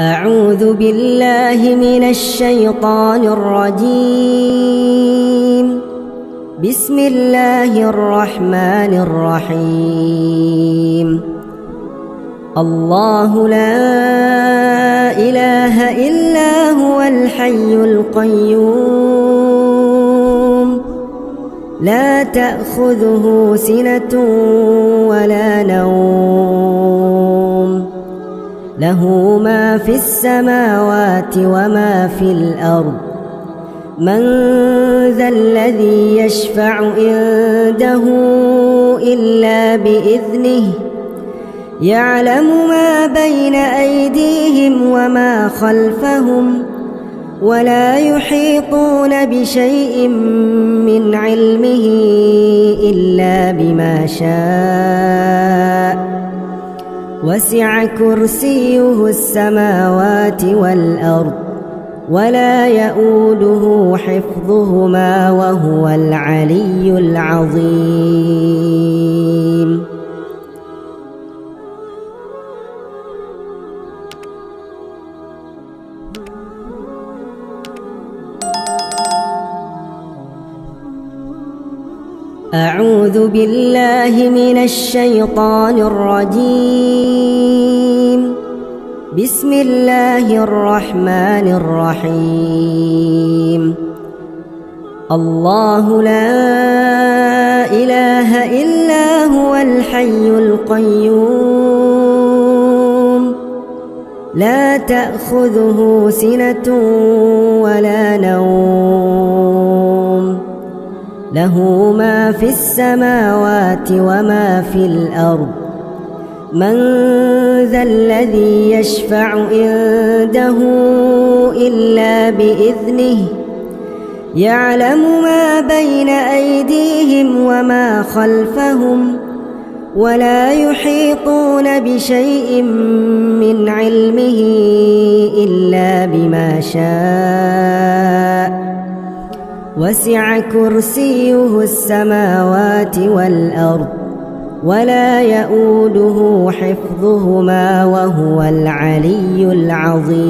أعوذ بالله من الشيطان الرجيم. بسم الله الرحمن الرحيم. الله لا إله إلا هو الحي القيوم لا تأخذه سنة ولا نوم له ما في السماوات وما في الأرض من ذا الذي يشفع عنده إلا بإذنه يعلم ما بين أيديهم وما خلفهم ولا يحيطون بشيء من علمه إلا بما شاء وسع كرسيه السماوات والأرض ولا يؤوده حفظهما وهو العلي العظيم. أعوذ بالله من الشيطان الرجيم. بسم الله الرحمن الرحيم. الله لا إله إلا هو الحي القيوم لا تأخذه سنة ولا نوم له ما في السماوات وما في الأرض من ذا الذي يشفع عنده إلا بإذنه يعلم ما بين أيديهم وما خلفهم ولا يحيطون بشيء من علمه إلا بما شاء وسع كرسيه السماوات والأرض ولا يؤوده حفظهما وهو العلي العظيم.